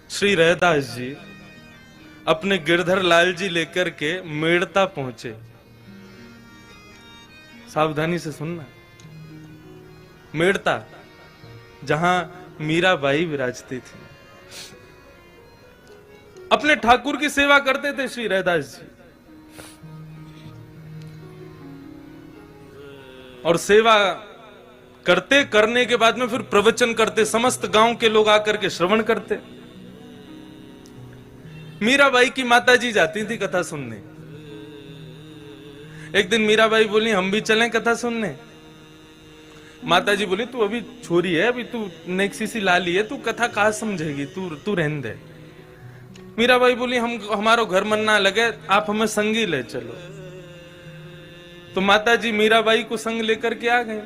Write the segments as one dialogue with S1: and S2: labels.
S1: श्री रैदास जी अपने गिरधर लाल जी लेकर के मेड़ता पहुंचे। सावधानी से सुनना। मेड़ता, जहां मीराबाई विराजती थी। अपने ठाकुर की सेवा करते थे श्री रैदास जी, और सेवा करने के बाद में फिर प्रवचन करते, समस्त गांव के लोग आकर के श्रवण करते। मीराबाई की माताजी जाती थी कथा सुनने। एक दिन मीराबाई बोली हम भी चलें कथा सुनने। माताजी बोली तू अभी छोरी है, अभी तू नेक्सी सी लाली है, तू कथा कहाँ समझेगी, तू रहने दे। मीराबाई बोली हमारो घर मन ना लगे, आप हमें संगी ले चलो। तो माताजी मीराबाई को संग लेकर के आ गए।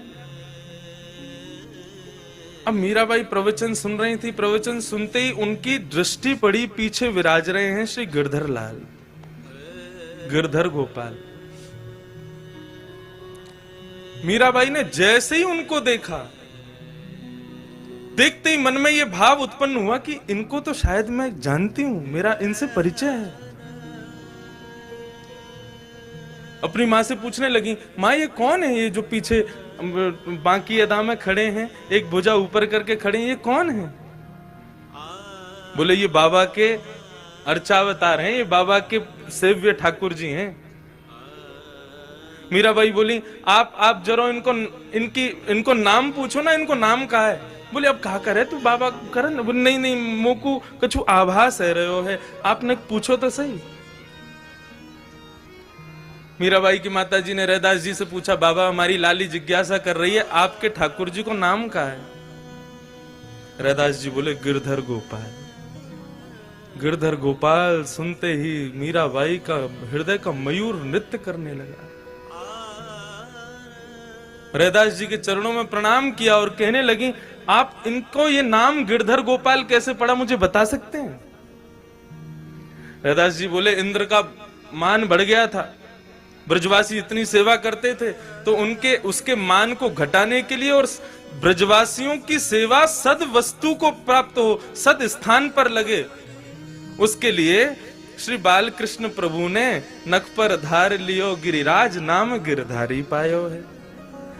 S1: अब मीराबाई प्रवचन सुन रही थी। प्रवचन सुनते ही उनकी दृष्टि पड़ी, पीछे विराज रहे हैं श्री गिरधर लाल, गिरधर गोपाल। मीराबाई ने जैसे ही उनको देखा, देखते ही मन में यह भाव उत्पन्न हुआ कि इनको तो शायद मैं जानती हूं, मेरा इनसे परिचय है। अपनी मां से पूछने लगी, मां ये कौन है, ये जो पीछे बांकी अदा में खड़े हैं, एक भुजा ऊपर करके खड़े हैं, ये कौन है? बोले ये बाबा के अर्चावतार हैं, ये बाबा के सेव्य ठाकुर जी हैं। मीराबाई बोली आप जरा इनको नाम पूछो ना, इनको नाम कहा है? बोले अब कहा करे तू बाबा करन? बोले नहीं मोकू कछु आभास है रहो है, आपने पूछो तो सही। मीराबाई की माताजी ने रैदास जी से पूछा, बाबा हमारी लाली जिज्ञासा कर रही है, आपके ठाकुर जी को नाम क्या है? रैदास जी बोले गिरधर गोपाल। गिरधर गोपाल सुनते ही मीराबाई का हृदय का मयूर नृत्य करने लगा। रैदास जी के चरणों में प्रणाम किया और कहने लगी, आप इनको ये नाम गिरधर गोपाल कैसे पड़ा, मुझे बता सकते हैं? रैदास जी बोले इंद्र का मान बढ़ गया था, ब्रजवासी इतनी सेवा करते थे, तो उसके मान को घटाने के लिए और ब्रजवासियों की सेवा सद वस्तु को प्राप्त हो, सद स्थान पर लगे, उसके लिए श्री बालकृष्ण प्रभु ने नख पर धार लियो गिरिराज, नाम गिरधारी पायो है।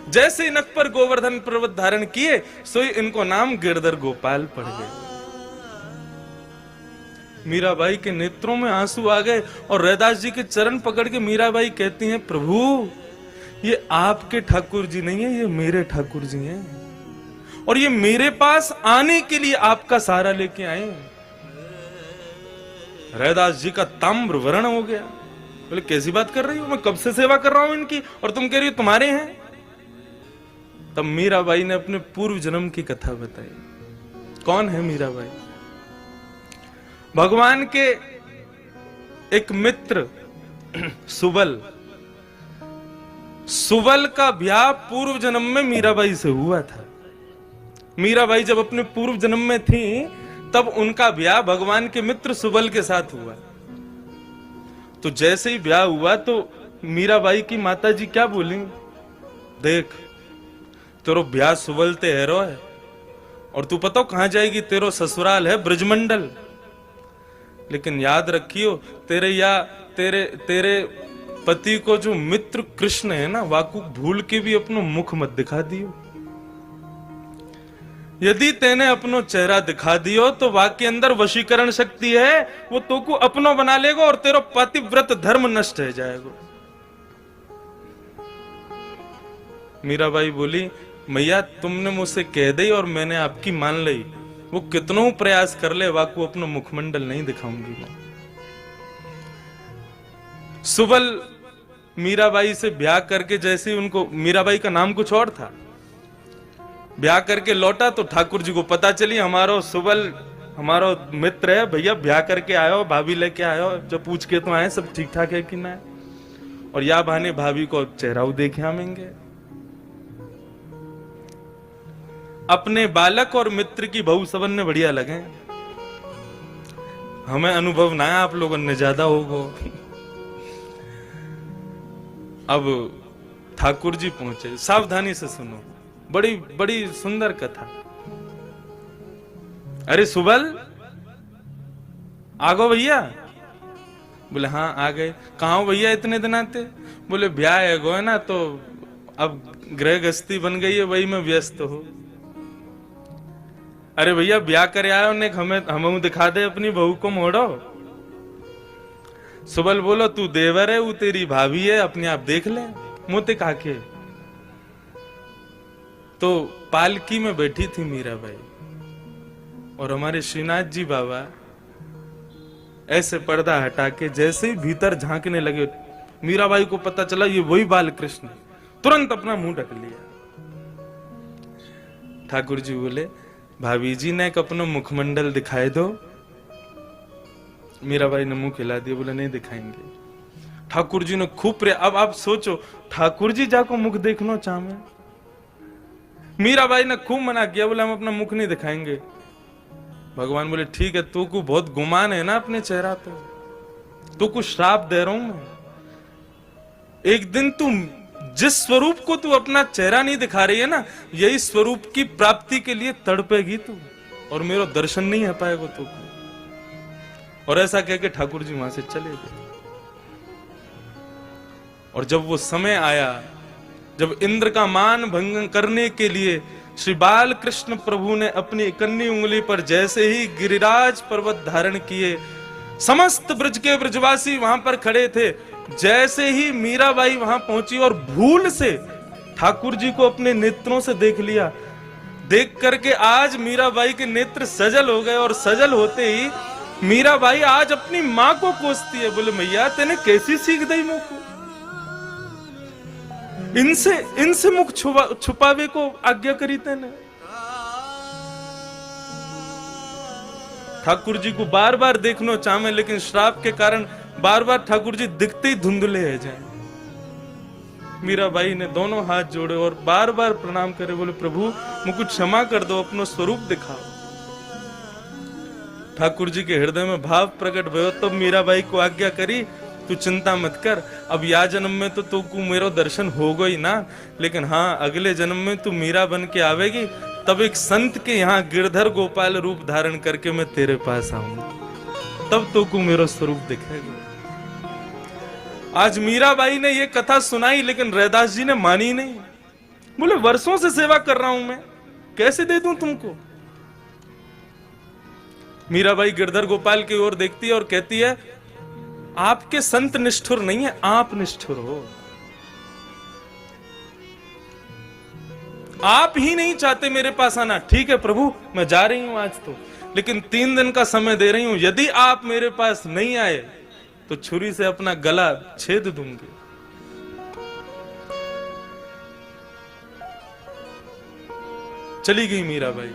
S1: जैसे नख पर गोवर्धन पर्वत धारण किए, सोई इनको नाम गिरधर गोपाल पड़ गए। मीराबाई के नेत्रों में आंसू आ गए और रैदास जी के चरण पकड़ के मीराबाई कहती हैं, प्रभु ये आपके ठाकुर जी नहीं है, ये मेरे ठाकुर जी हैं, और ये मेरे पास आने के लिए आपका सहारा लेके आए। रैदास जी का ताम्र वर्ण हो गया। बोले कैसी बात कर रही हो, मैं कब से सेवा कर रहा हूं इनकी, और तुम कह रही हो तुम्हारे हैं? तब मीराबाई ने अपने पूर्व जन्म की कथा बताई। कौन है मीराबाई? भगवान के एक मित्र सुबल का ब्याह पूर्व जन्म में मीराबाई से हुआ था। मीराबाई जब अपने पूर्व जन्म में थी, तब उनका ब्याह भगवान के मित्र सुबल के साथ हुआ। तो जैसे ही ब्याह हुआ तो मीराबाई की माताजी क्या बोली, देख तेरो ब्याह सुबल ते हैरो है, और तू पता कहां जाएगी, तेरो ससुराल है ब्रजमंडल, लेकिन याद रखियो तेरे पति को जो मित्र कृष्ण है ना, वाकु भूल के भी अपनो मुख मत दिखा दियो। यदि तेने अपनो चेहरा दिखा दियो तो वाके अंदर वशीकरण शक्ति है, वो तो को अपनो बना लेगा और तेरा पतिव्रत धर्म नष्ट हो जाएगा। मीराबाई बोली, मैया तुमने मुझसे कह दी और मैंने आपकी मान ली, वो कितनों प्रयास कर ले वाकु अपना मुखमंडल नहीं दिखाऊंगी मैं। सुबल मीराबाई से ब्याह करके, जैसे ही उनको, मीराबाई का नाम कुछ और था, ब्याह करके लौटा तो ठाकुर जी को पता चली हमारो सुबल हमारो मित्र है, भैया ब्याह करके आयो, भाभी लेके आयो, जब पूछ के तो आए सब ठीक ठाक है कि ना, और या बहाने भाभी को चेहरा देखे आमेंगे। अपने बालक और मित्र की बहू सबन ने बढ़िया लगे, हमें अनुभव ना है, आप लोगों ने ज्यादा होगो। अब ठाकुर जी पहुंचे, सावधानी से सुनो, बड़ी बड़ी सुंदर कथा। अरे सुबल, आ गो भैया। बोले हाँ आ गए। कहाँ हो भैया इतने दिन आते? बोले ब्याह है गो है ना, तो अब गृह गृहस्थी बन गई है, वही में व्यस्त हो। अरे भैया ब्याह करे आयो ने, हमें दिखा दे अपनी बहू को मोड़ो। सुबल बोलो तू देवर है, वो तेरी भाभी है, अपने आप देख ले मोते काके। तो पालकी में बैठी थी मीराबाई और हमारे श्रीनाथ जी बाबा ऐसे पर्दा हटा के जैसे ही भीतर झांकने लगे, मीराबाई को पता चला ये वही बाल कृष्ण, तुरंत अपना मुंह ढक लिया। ठाकुर जी बोले भाभी जी ने एक अपना मुखमंडल दिखाए दो। मीराबाई ने मुंह खिला दिया, बोले नहीं दिखाएंगे। ठाकुर जी ने खूब अब आप सोचो, ठाकुर जी जाको मुख देखना चाहे। मीराबाई ने खूब मना किया, बोले हम अपना मुख नहीं दिखाएंगे। भगवान बोले ठीक है, तू को बहुत गुमान है ना अपने चेहरा पे, तू को श्राप दे रहा हूं मैं। एक दिन तू जिस स्वरूप को तू अपना चेहरा नहीं दिखा रही है ना, यही स्वरूप की प्राप्ति के लिए तड़पेगी तू, और मेरा दर्शन नहीं हो पाएगा तू को। और ऐसा कह के ठाकुर जी वहां से चले गए। और जब वो समय आया, जब इंद्र का मान भंग करने के लिए श्री बाल कृष्ण प्रभु ने अपनी इकन्नी उंगली पर जैसे ही गिरिराज पर्वत धारण किए, समस्त ब्रज के ब्रजवासी वहां पर खड़े थे। जैसे ही मीराबाई वहां पहुंची और भूल से ठाकुर जी को अपने नेत्रों से देख लिया, देख करके आज मीराबाई के नेत्र सजल हो गए। और सजल होते ही मीराबाई आज अपनी मां को कोसती है, बोले मैया तेने कैसी सीख दी मुंह को, इनसे मुख छुपावे को आज्ञा करी तेने। ठाकुर जी को बार बार देखना चाहे, लेकिन श्राप के कारण बार बार ठाकुर जी दिखते ही धुंधले है जाए। मीराबाई ने दोनों हाथ जोड़े और बार बार प्रणाम करे, बोले प्रभु मुझको क्षमा कर दो, अपना स्वरूप दिखाओ। ठाकुर जी के हृदय में भाव प्रकट भयो, तब मीराबाई को आज्ञा करी तू चिंता मत कर, अब या जन्म में तो तू मेरा दर्शन होगा ही ना, लेकिन हाँ अगले जन्म में तू मीरा बन के आवेगी, तब एक संत के यहाँ गिरधर गोपाल रूप धारण करके मैं तेरे पास आऊंगा, तब तो को मेरा स्वरूप दिखेगा। आज मीराबाई ने ये कथा सुनाई, लेकिन रैदास जी ने मानी नहीं। बोले वर्षों से सेवा कर रहा हूं मैं, कैसे दे दूं तुमको। मीराबाई गिरधर गोपाल की ओर देखती है और कहती है आपके संत निष्ठुर नहीं है, आप निष्ठुर हो। आप ही नहीं चाहते मेरे पास आना। ठीक है प्रभु मैं जा रही हूं आज तो, लेकिन 3 दिन का समय दे रही हूं, यदि आप मेरे पास नहीं आए तो छुरी से अपना गला छेद दूंगी। चली गई मीराबाई।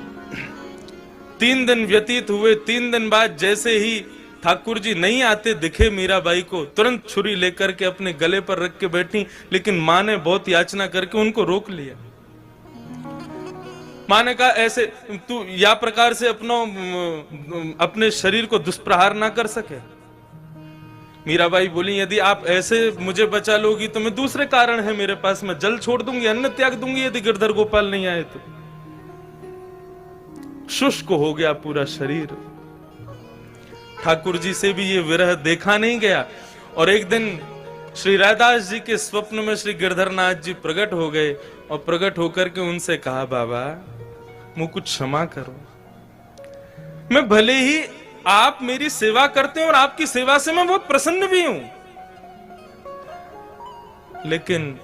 S1: 3 दिन व्यतीत हुए। 3 दिन बाद जैसे ही ठाकुर जी नहीं आते दिखे मीराबाई को, तुरंत छुरी लेकर के अपने गले पर रख के बैठी, लेकिन मां ने बहुत याचना करके उनको रोक लिया। मां ने कहा ऐसे तू या प्रकार से अपने शरीर को दुष्प्रहार ना कर सके। मीराबाई बोली यदि आप ऐसे मुझे बचा लोगी तो मैं दूसरे कारण है मेरे पास, मैं जल छोड़ दूंगी, अन्न त्याग दूंगी यदि गिरधर गोपाल नहीं आए तो। शुष्क हो गया पूरा शरीर। ठाकुर जी से भी ये विरह देखा नहीं गया। और एक दिन श्री रैदास जी के स्वप्न में श्री गिरधरनाथ जी प्रकट हो गए और प्रकट होकर के उनसे कहा बाबा मुझको क्षमा करो, मैं भले ही आप मेरी सेवा करते हैं और आपकी सेवा से मैं बहुत प्रसन्न भी हूं, लेकिन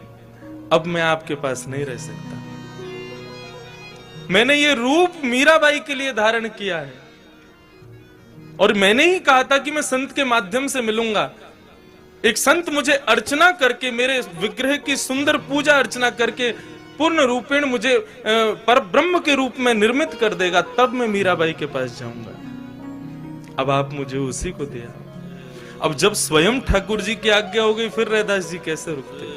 S1: अब मैं आपके पास नहीं रह सकता। मैंने ये रूप मीराबाई के लिए धारण किया है और मैंने ही कहा था कि मैं संत के माध्यम से मिलूंगा। एक संत मुझे अर्चना करके, मेरे विग्रह की सुंदर पूजा अर्चना करके पूर्ण रूपेण मुझे पर ब्रह्म के रूप में निर्मित कर देगा, तब मैं मीराबाई के पास जाऊंगा। अब आप मुझे उसी को दिया। अब जब स्वयं ठाकुर जी की आज्ञा हो गई, फिर रैदास जी कैसे रुकते।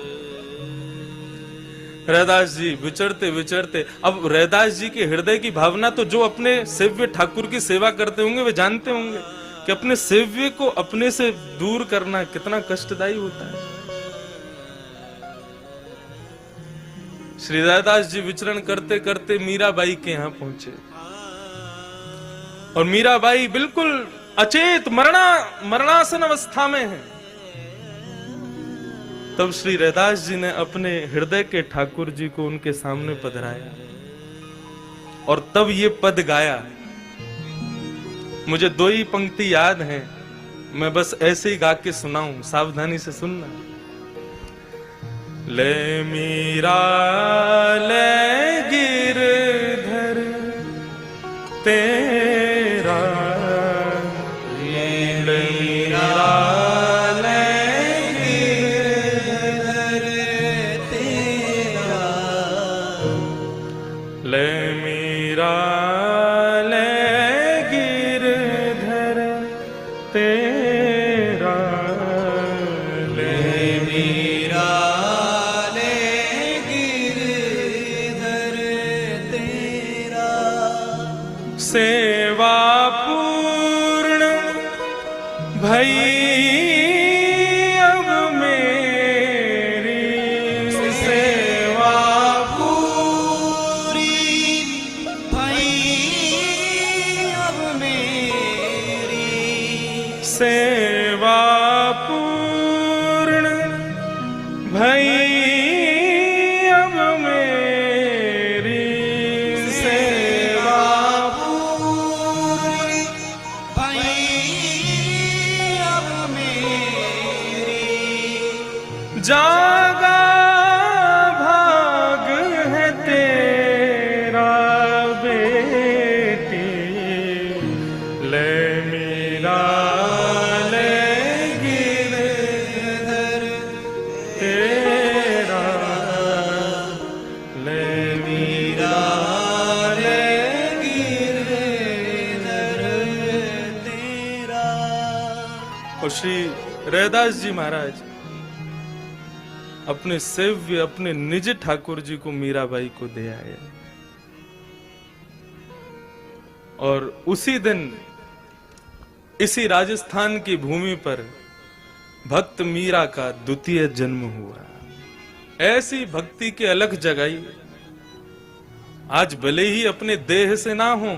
S1: रैदास जी विचरते विचरते, अब रैदास जी के हृदय की भावना तो जो अपने सेव्य ठाकुर की सेवा करते होंगे वे जानते होंगे कि अपने सेव्य को अपने से दूर करना कितना कष्टदायी होता है। श्री रैदास जी विचरण करते करते मीराबाई के यहां पहुंचे और मीराबाई बिल्कुल अचेत मरणासन अवस्था में है। तब श्री रैदास जी ने अपने हृदय के ठाकुर जी को उनके सामने पधराया और तब ये पद गाया। मुझे 2 ही पंक्ति याद हैं, मैं बस ऐसे ही गा के सुनाऊं, सावधानी से सुनना। ले मीरा ले गिरधर तेरा, ले मीरा ले गिरधर तेरा, ले मीरा ले गिरधर तेरा, ले मीरा सेवा पूर्ण भई अब मेरी, सेवा पूरी भई अब मेरी, सेवा पूर्ण भई जागा भाग है तेरा बेटी, ले मीरा ले गिरधर तेरा, ले मीरा ले गिरधर तेरा। और श्री रैदास जी महाराज अपने सेव्य, अपने निज ठाकुर जी को मीराबाई को दे आए और उसी दिन इसी राजस्थान की भूमि पर भक्त मीरा का द्वितीय जन्म हुआ। ऐसी भक्ति के अलख जगाई। आज भले ही अपने देह से ना हो,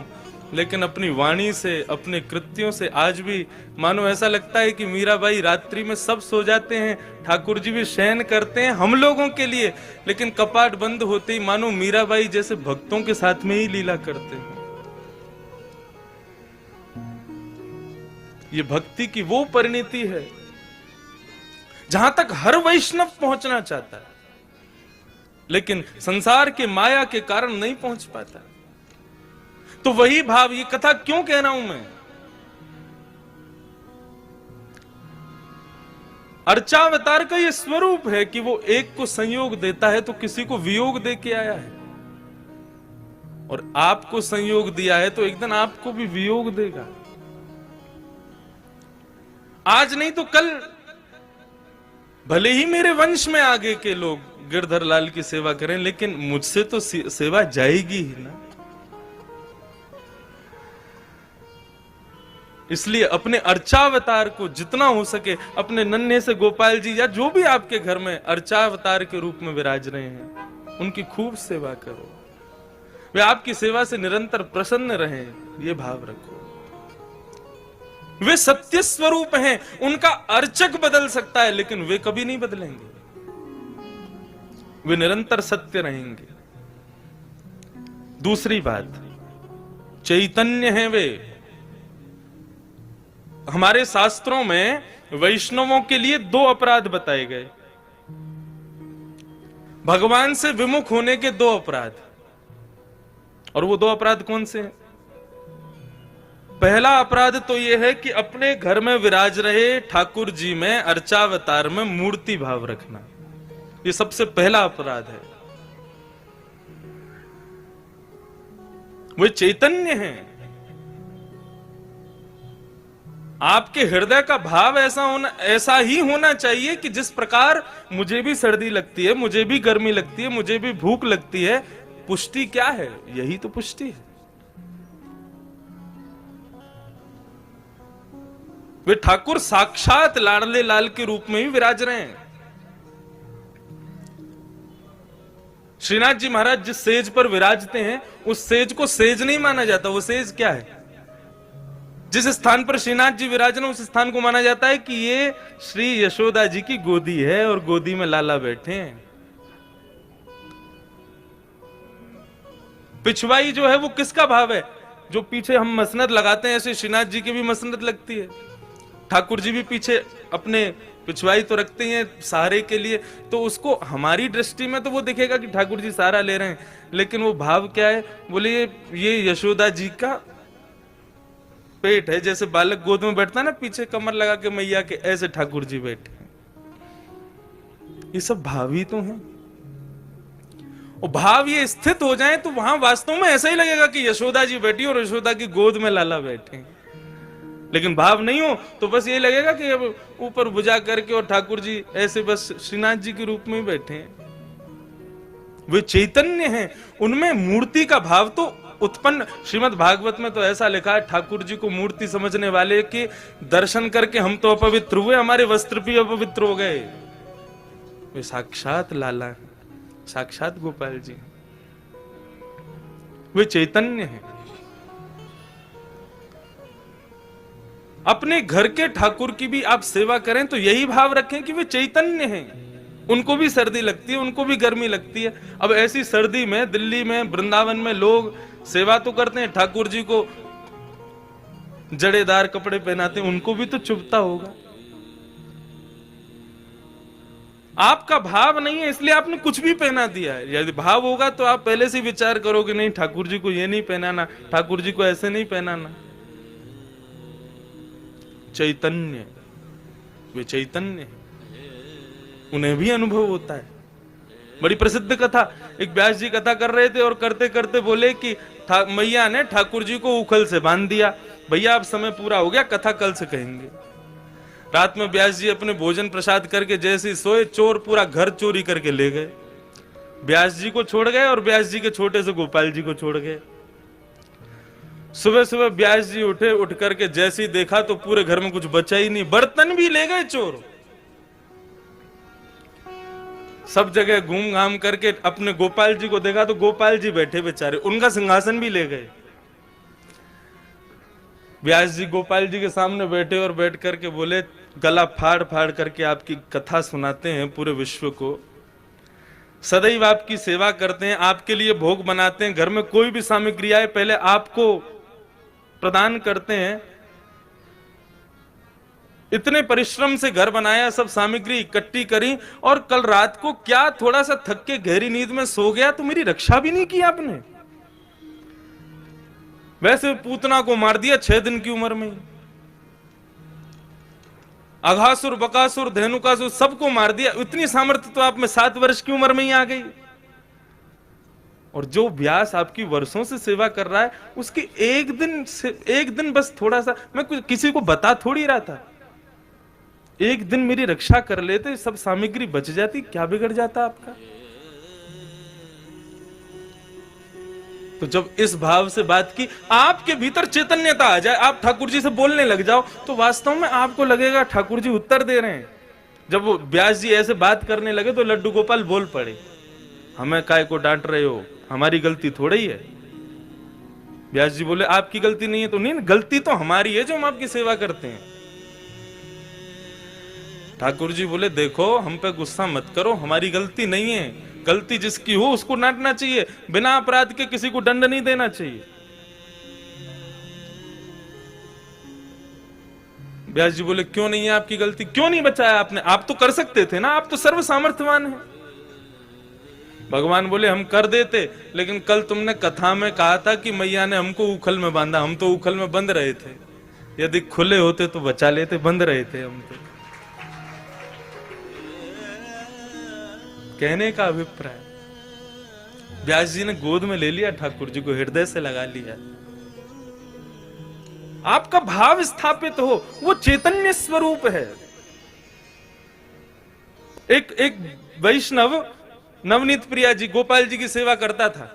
S1: लेकिन अपनी वाणी से, अपने कृत्यों से आज भी मानो ऐसा लगता है कि मीराबाई रात्रि में सब सो जाते हैं, ठाकुर जी भी शयन करते हैं हम लोगों के लिए, लेकिन कपाट बंद होते ही मानो मीराबाई जैसे भक्तों के साथ में ही लीला करते हैं। ये भक्ति की वो परिणति है जहां तक हर वैष्णव पहुंचना चाहता है, लेकिन संसार के माया के कारण नहीं पहुंच पाता। तो वही भाव, ये कथा क्यों कह रहा हूं मैं? अर्चावतार का ये स्वरूप है कि वो एक को संयोग देता है तो किसी को वियोग दे के आया है, और आपको संयोग दिया है तो एक दिन आपको भी वियोग देगा। आज नहीं तो कल भले ही मेरे वंश में आगे के लोग गिरधर लाल की सेवा करें, लेकिन मुझसे तो सेवा जाएगी ही ना। इसलिए अपने अर्चावतार को जितना हो सके, अपने नन्हे से गोपाल जी या जो भी आपके घर में अर्चावतार के रूप में विराज रहे हैं, उनकी खूब सेवा करो। वे आपकी सेवा से निरंतर प्रसन्न रहें, ये भाव रखो। वे सत्य स्वरूप हैं, उनका अर्चक बदल सकता है लेकिन वे कभी नहीं बदलेंगे, वे निरंतर सत्य रहेंगे। दूसरी बात, चैतन्य हैं वे। हमारे शास्त्रों में वैष्णवों के लिए 2 अपराध बताए गए, भगवान से विमुख होने के 2 अपराध। और वो 2 अपराध कौन से हैं? पहला अपराध तो यह है कि अपने घर में विराज रहे ठाकुर जी में, अर्चावतार में मूर्ति भाव रखना, ये सबसे पहला अपराध है। वे चैतन्य हैं। आपके हृदय का भाव ऐसा ही होना चाहिए कि जिस प्रकार मुझे भी सर्दी लगती है, मुझे भी गर्मी लगती है, मुझे भी भूख लगती है, पुष्टि क्या है? यही तो पुष्टि है। वे ठाकुर साक्षात लाडले लाल के रूप में ही विराज रहे हैं। श्रीनाथ जी महाराज जिस सेज पर विराजते हैं, उस सेज को सेज नहीं माना जाता। वो सेज क्या है? जिस स्थान पर श्रीनाथ जी विराजन उस स्थान को माना जाता है कि ये श्री यशोदा जी की गोदी है और गोदी में लाला बैठे हैं। पिछवाई जो है वो किसका भाव है? जो पीछे हम मसनद लगाते हैं, ऐसे श्रीनाथ जी की भी मसनद लगती है, ठाकुर जी भी पीछे अपने पिछवाई तो रखते हैं सहारे के लिए, तो उसको हमारी दृष्टि में तो वो दिखेगा कि ठाकुर जी सहारा ले रहे हैं, लेकिन वो भाव क्या है? बोले ये यशोदा जी का पेट है, जैसे बालक गोद में बैठता है ना पीछे कमर लगा के मैया के, ऐसे ठाकुर जी बैठे हैं। ये सब भाव ही तो हैं। और भाव ये स्थित हो जाए तो वहां वास्तव में ऐसा ही लगेगा कि यशोदा जी बैठी और यशोदा की गोद में लाला बैठे हैं। लेकिन भाव नहीं हो तो बस ये लगेगा कि अब ऊपर भुजा करके और ठाकुर जी ऐसे बस श्रीनाथ जी के रूप में बैठे हैं। वे चैतन्य हैं, उनमें मूर्ति का भाव तो उत्पन्न। श्रीमद् भागवत में तो ऐसा लिखा है, ठाकुर जी को मूर्ति समझने वाले के दर्शन करके हम तो अपवित्र हुए, हमारे वस्त्र भी अपवित्र हो गए। वे साक्षात लाला हैं, साक्षात गोपाल जी, वे चैतन्य हैं। अपने घर के ठाकुर की भी आप सेवा करें तो यही भाव रखें कि वे चैतन्य हैं। उनको भी सर्दी लगती है, उनको भी गर्मी लगती है। अब ऐसी सर्दी में दिल्ली में वृंदावन में लोग सेवा तो करते हैं, ठाकुर जी को जड़ेदार कपड़े पहनाते हैं, उनको भी तो चुभता होगा। आपका भाव नहीं है इसलिए आपने कुछ भी पहना दिया है। यदि भाव होगा तो आप पहले से विचार करोगे, नहीं ठाकुर जी को ये नहीं पहनाना, ठाकुर जी को ऐसे नहीं पहनाना। चैतन्य, वे चैतन्य, उन्हें भी अनुभव होता है। बड़ी प्रसिद्ध कथा, एक व्यास जी कथा कर रहे थे और करते करते बोले कि मैया ने ठाकुर जी को उखल से बांध दिया, भैया अब समय पूरा हो गया, कथा कल से कहेंगे। रात में व्यास जी अपने भोजन प्रसाद करके जैसे सोए, चोर पूरा घर चोरी करके ले गए। व्यास जी को छोड़ गए और व्यास जी के छोटे से गोपाल जी को छोड़ गए। सुबह सुबह व्यास जी उठे, उठ करके जैसे ही देखा तो पूरे घर में कुछ बचा ही नहीं, बर्तन भी ले गए चोर। सब जगह घूम घाम करके अपने गोपाल जी को देखा तो गोपाल जी बैठे बेचारे, उनका सिंहासन भी ले गए। व्यास जी गोपाल जी के सामने बैठे और बैठ करके बोले, गला फाड़ फाड़ करके आपकी कथा सुनाते हैं पूरे विश्व को, सदैव आपकी सेवा करते हैं, आपके लिए भोग बनाते हैं, घर में कोई भी सामग्री आए पहले आपको प्रदान करते हैं। इतने परिश्रम से घर बनाया, सब सामग्री इकट्ठी करी, और कल रात को क्या थोड़ा सा थक के गहरी नींद में सो गया तो मेरी रक्षा भी नहीं की आपने। वैसे पूतना को मार दिया 6 दिन की उम्र में, अघासुर बकासुर धेनुकासुर सबको मार दिया। इतनी सामर्थ्य तो आप में 7 वर्ष की उम्र में ही आ गई। और जो व्यास आपकी वर्षों से सेवा कर रहा है उसकी एक दिन बस थोड़ा सा, मैं किसी को बता थोड़ी रहा था, एक दिन मेरी रक्षा कर लेते, सब सामग्री बच जाती, क्या बिगड़ जाता आपका। तो जब इस भाव से बात की, आपके भीतर चैतन्यता आ जाए, आप ठाकुर जी से बोलने लग जाओ, तो वास्तव में आपको लगेगा ठाकुर जी उत्तर दे रहे हैं। जब वो व्यास जी ऐसे बात करने लगे तो लड्डू गोपाल बोल पड़े, हमें काय को डांट रहे हो, हमारी गलती थोड़ी ही है। व्यास जी बोले, आपकी गलती नहीं है तो नहीं, गलती तो हमारी है जो हम आपकी सेवा करते हैं। ठाकुर जी बोले, देखो हम पे गुस्सा मत करो, हमारी गलती नहीं है, गलती जिसकी हो उसको डांटना चाहिए, बिना अपराध के किसी को दंड नहीं देना चाहिए। व्यास जी बोले, क्यों नहीं है आपकी गलती, क्यों नहीं बचाया आपने, आप तो कर सकते थे ना, आप तो सर्व सामर्थ्यवान हैं। भगवान बोले, हम कर देते, लेकिन कल तुमने कथा में कहा था कि मैया ने हमको उखल में बांधा, हम तो उखल में बंद रहे थे, यदि खुले होते तो बचा लेते, बंद रहे थे हम तो। कहने का अभिप्राय, व्यास जी ने गोद में ले लिया ठाकुर जी को, हृदय से लगा लिया। आपका भाव स्थापित हो, वो चैतन्य स्वरूप है। एक वैष्णव नवनीत प्रिया जी गोपाल जी की सेवा करता था,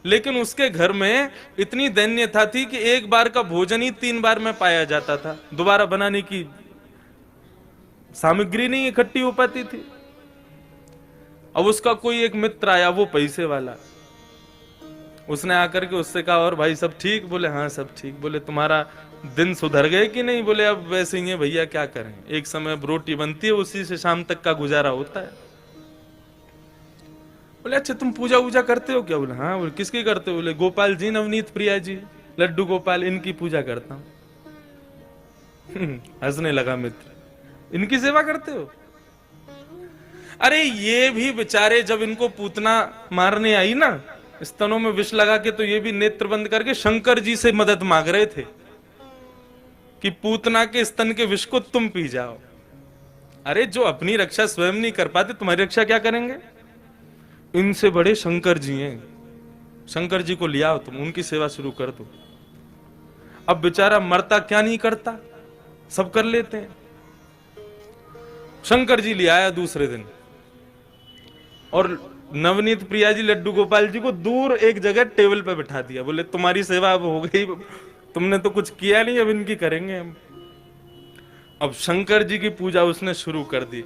S1: लेकिन उसके घर में इतनी दैन्यता थी कि एक बार का भोजन ही 3 बार में पाया जाता था, दोबारा बनाने की सामग्री नहीं इकट्ठी हो पाती थी। अब उसका कोई एक मित्र आया, वो पैसे वाला, उसने आकर के उससे कहा, और भाई सब ठीक? बोले हाँ सब ठीक। बोले तुम्हारा दिन सुधर गए कि नहीं? बोले अब वैसे ही है भैया, क्या करें, एक समय अब रोटी बनती है, उसी से शाम तक का गुजारा होता है। बोले अच्छा तुम पूजा वूजा करते हो क्या? बोले हाँ। बोले किसकी करते हो? बोले गोपाल जी, नवनीत प्रिया जी, लड्डू गोपाल, इनकी पूजा करता हूं। हंसने लगा मित्र, इनकी सेवा करते हो? अरे ये भी बेचारे जब इनको पूतना मारने आई ना, स्तनों में विष लगा के, तो ये भी नेत्र बंद करके शंकर जी से मदद मांग रहे थे कि पूतना के स्तन के विष को तुम पी जाओ। अरे जो अपनी रक्षा स्वयं नहीं कर पाते, तुम्हारी रक्षा क्या करेंगे? इनसे बड़े शंकर जी हैं, शंकर जी को लिया हो तुम, उनकी सेवा शुरू कर दो। अब बेचारा मरता क्या नहीं करता, सब कर लेते हैं। शंकर जी ले आया दूसरे दिन, और नवनीत प्रिया जी, लड्डू गोपाल जी को दूर एक जगह टेबल पे बिठा दिया। बोले तुम्हारी सेवा अब हो गई, तुमने तो कुछ किया नहीं, अब इनकी करेंगे हम। अब शंकर जी की पूजा उसने शुरू कर दी।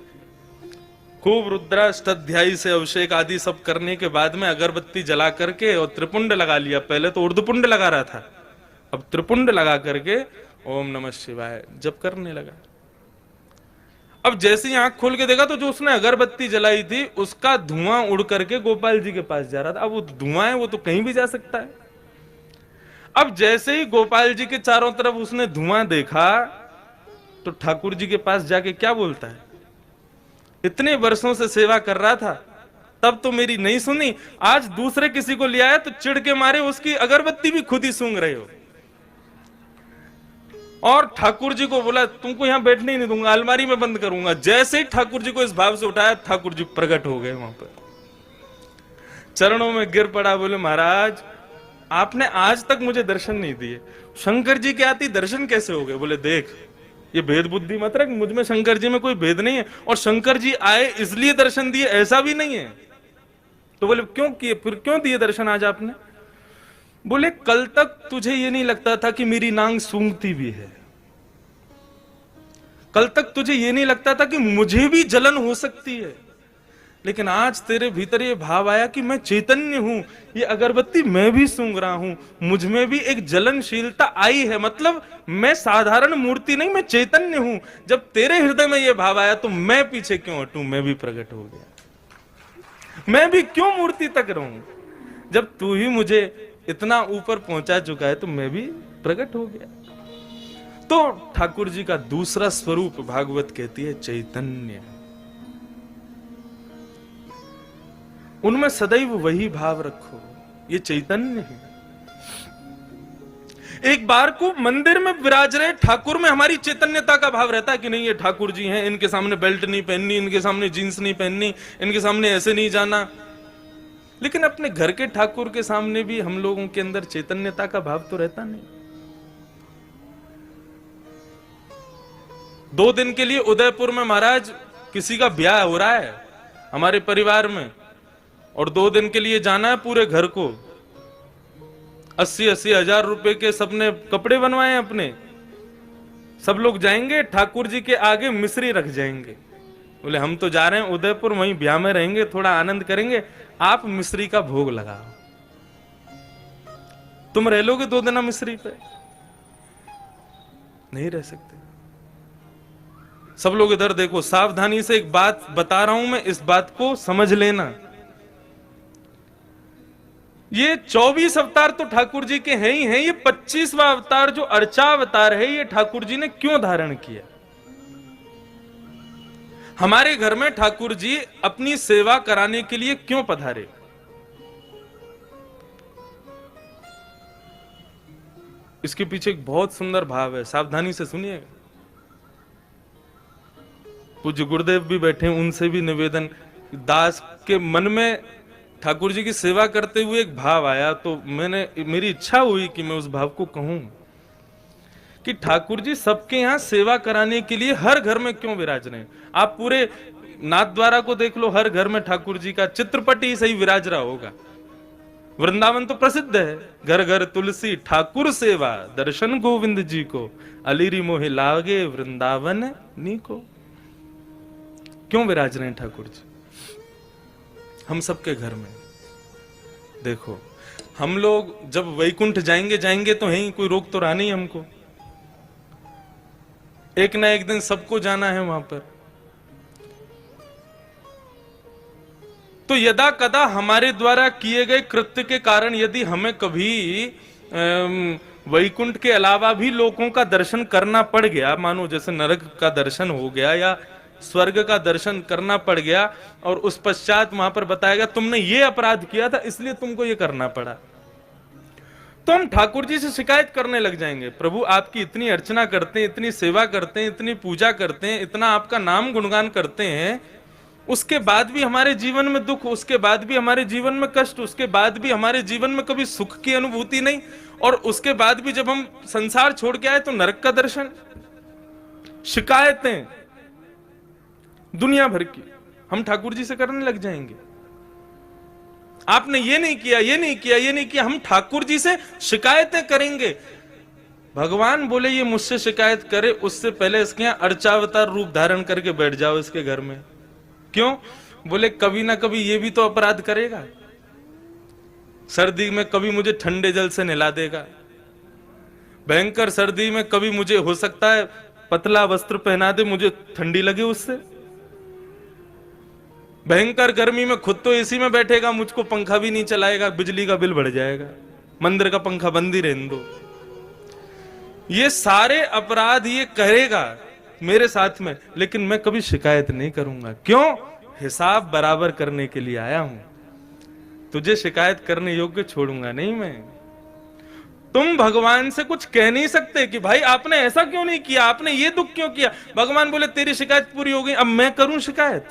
S1: खूब रुद्राष्टाध्यायी से अभिषेक आदि सब करने के बाद में अगरबत्ती जला करके और त्रिपुंड लगा लिया। पहले तो ऊर्ध्वपुंड लगा रहा था, अब त्रिपुंड लगा करके ओम नमः शिवाय जप करने लगा। अब जैसे ही आंख खोल के देखा तो जो उसने अगरबत्ती जलाई थी उसका धुआं उड़ करके गोपाल जी के पास जा रहा था। अब वो धुआं है, वो तो कहीं भी जा सकता है। अब जैसे ही गोपाल जी के चारों तरफ उसने धुआं देखा तो ठाकुर जी के पास जाके क्या बोलता है, इतने वर्षों से सेवा कर रहा था, तब तो मेरी नहीं सुनी, आज दूसरे किसी को ले आया तो चिढ़ के मारे उसकी अगरबत्ती भी खुद ही सूंघ रहे हो। और ठाकुर जी को बोला तुमको यहां बैठने ही नहीं दूंगा, अलमारी में बंद करूंगा। जैसे ही ठाकुर जी को इस भाव से उठाया, ठाकुर जी प्रकट हो गए वहां पर, चरणों में गिर पड़ा। बोले महाराज आपने आज तक मुझे दर्शन नहीं दिए, शंकर जी के आती दर्शन कैसे हो गए? बोले देख ये भेद बुद्धि मत रख, मुझ में शंकर जी में कोई भेद नहीं है, और शंकर जी आए इसलिए दर्शन दिए ऐसा भी नहीं है। तो बोले क्यों किए, फिर क्यों दिए दर्शन आज आपने? बोले कल तक तुझे ये नहीं लगता था कि मेरी नांग सूंघती भी है, कल तक तुझे ये नहीं लगता था कि मुझे भी जलन हो सकती है, लेकिन आज तेरे भीतर ये भाव आया कि मैं चैतन्य हूं, ये अगरबत्ती मैं भी सूंघ रहा हूं, मुझ में भी एक जलनशीलता आई है, मतलब मैं साधारण मूर्ति नहीं, मैं चैतन्य हूं। जब तेरे हृदय में ये भाव आया तो मैं पीछे क्यों हटूं, मैं भी प्रकट हो गया, मैं भी क्यों मूर्ति तक रहूं? जब तू ही मुझे इतना ऊपर पहुंचा चुका है तो मैं भी प्रकट हो गया। तो ठाकुर जी का दूसरा स्वरूप भागवत कहती है चैतन्य। उनमें सदैव वही भाव रखो, ये चैतन्य है। एक बार को मंदिर में विराज रहे ठाकुर में हमारी चैतन्यता का भाव रहता है कि नहीं ये ठाकुर जी हैं, इनके सामने बेल्ट नहीं पहननी, इनके सामने जींस नहीं पहननी, इनके सामने ऐसे नहीं जाना। लेकिन अपने घर के ठाकुर के सामने भी हम लोगों के अंदर चैतन्यता का भाव तो रहता नहीं। 2 दिन के लिए उदयपुर में महाराज किसी का ब्याह हो रहा है हमारे परिवार में, और 2 दिन के लिए जाना है पूरे घर को। 80-80 हजार रुपए के सबने कपड़े बनवाए अपने, सब लोग जाएंगे ठाकुर जी के आगे मिश्री रख जाएंगे। बोले हम तो जा रहे हैं उदयपुर, वहीं ब्याह में रहेंगे, थोड़ा आनंद करेंगे, आप मिश्री का भोग लगाओ। तुम रह लोगे 2 दिन मिश्री पे? नहीं रह सकते। सब लोग इधर देखो, सावधानी से एक बात बता रहा हूं मैं, इस बात को समझ लेना। ये 24 अवतार तो ठाकुर जी के हैं ही हैं, ये 25वां अवतार जो अर्चा अवतार है, ये ठाकुर जी ने क्यों धारण किया? हमारे घर में ठाकुर जी अपनी सेवा कराने के लिए क्यों पधारे? इसके पीछे एक बहुत सुंदर भाव है, सावधानी से सुनिएगा। पूज्य गुरुदेव भी बैठे, उनसे भी निवेदन। दास के मन में ठाकुर जी की सेवा करते हुए एक भाव आया, तो मेरी इच्छा हुई कि मैं उस भाव को कहूं कि ठाकुर जी सबके यहां सेवा कराने के लिए हर घर में क्यों विराज रहे हैं। आप पूरे नाथद्वारा को देख लो, हर घर में ठाकुर जी का चित्रपट ही सही विराज रहा होगा। वृंदावन तो प्रसिद्ध है, घर घर तुलसी ठाकुर सेवा, दर्शन गोविंद जी को, अलीरी मोहे लागे वृंदावन नी को। क्यों विराज रहे हैं ठाकुर जी हम सबके घर में? देखो, हम लोग जब वैकुंठ जाएंगे तो है ही, कोई रोक तो रहा नहीं हमको। एक ना एक दिन सबको जाना है वहां पर। तो यदा कदा हमारे द्वारा किए गए कृत्य के कारण यदि हमें कभी वैकुंठ के अलावा भी लोगों का दर्शन करना पड़ गया, मानो जैसे नरक का दर्शन हो गया या स्वर्ग का दर्शन करना पड़ गया, और उस पश्चात वहां पर बताया गया तुमने ये अपराध किया था इसलिए तुमको ये करना पड़ा, तो हम ठाकुर जी से शिकायत करने लग जाएंगे, प्रभु आपकी इतनी अर्चना करते हैं, इतनी सेवा करते हैं, इतनी पूजा करते हैं, इतना आपका नाम गुणगान करते हैं, उसके बाद भी हमारे जीवन में दुख, उसके बाद भी हमारे जीवन में कष्ट, उसके बाद भी हमारे जीवन में कभी सुख की अनुभूति नहीं, और उसके बाद भी जब हम संसार छोड़ के आए तो नरक का दर्शन। शिकायतें दुनिया भर की हम ठाकुर जी से करने लग जाएंगे, आपने ये नहीं किया, ये नहीं किया, ये नहीं किया, हम ठाकुर जी से शिकायतें करेंगे। भगवान बोले ये मुझसे शिकायत करे उससे पहले इसके यहां अर्चावतार रूप धारण करके बैठ जाओ इसके घर में। क्यों? बोले कभी ना कभी ये भी तो अपराध करेगा, सर्दी में कभी मुझे ठंडे जल से नहला देगा, भयंकर सर्दी में कभी मुझे हो सकता है पतला वस्त्र पहना दे, मुझे ठंडी लगे उससे, भयंकर गर्मी में खुद तो एसी में बैठेगा, मुझको पंखा भी नहीं चलाएगा, बिजली का बिल बढ़ जाएगा, मंदिर का पंखा बंद ही रहने दो। ये सारे अपराध ये करेगा मेरे साथ में, लेकिन मैं कभी शिकायत नहीं करूंगा। क्यों? हिसाब बराबर करने के लिए आया हूं, तुझे शिकायत करने योग्य छोड़ूंगा नहीं मैं। तुम भगवान से कुछ कह नहीं सकते कि भाई आपने ऐसा क्यों नहीं किया, आपने ये दुख क्यों किया। भगवान बोले तेरी शिकायत पूरी हो गई, अब मैं करूं शिकायत।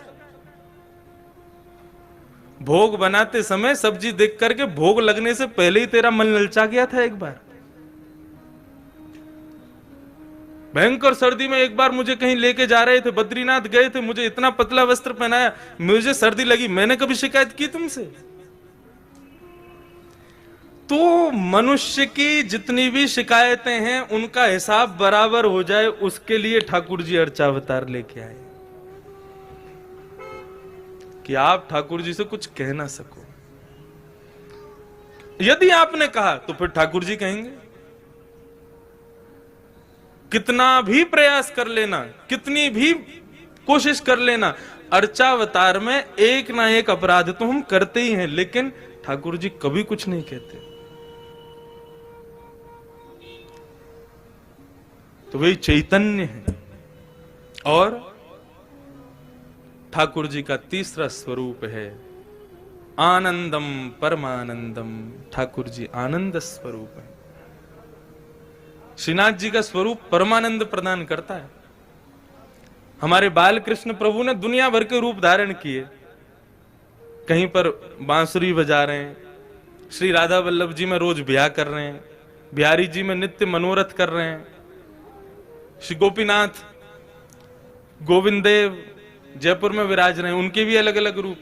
S1: भोग बनाते समय सब्जी देख करके भोग लगने से पहले ही तेरा मन ललचा गया था। एक बार भयंकर सर्दी में एक बार मुझे कहीं लेके जा रहे थे, बद्रीनाथ गए थे, मुझे इतना पतला वस्त्र पहनाया, मुझे सर्दी लगी, मैंने कभी शिकायत की तुमसे? तो मनुष्य की जितनी भी शिकायतें हैं उनका हिसाब बराबर हो जाए, उसके लिए ठाकुर जी अर्चावतार लेके आए कि आप ठाकुर जी से कुछ कह ना सको। यदि आपने कहा तो फिर ठाकुर जी कहेंगे। कितना भी प्रयास कर लेना, कितनी भी कोशिश कर लेना, अर्चावतार में एक ना एक अपराध तो हम करते ही हैं, लेकिन ठाकुर जी कभी कुछ नहीं कहते। तो वे चैतन्य है। और ठाकुर जी का तीसरा स्वरूप है आनंदम परमानंदम। ठाकुर जी आनंद स्वरूप है। श्रीनाथ जी का स्वरूप परमानंद प्रदान करता है। हमारे बाल कृष्ण प्रभु ने दुनिया भर के रूप धारण किए, कहीं पर बांसुरी बजा रहे हैं, श्री राधा वल्लभ जी में रोज ब्याह कर रहे हैं, बिहारी जी में नित्य मनोरथ कर रहे हैं, श्री गोपीनाथ गोविंद देव जयपुर में विराज रहे हैं, उनके भी अलग अलग रूप।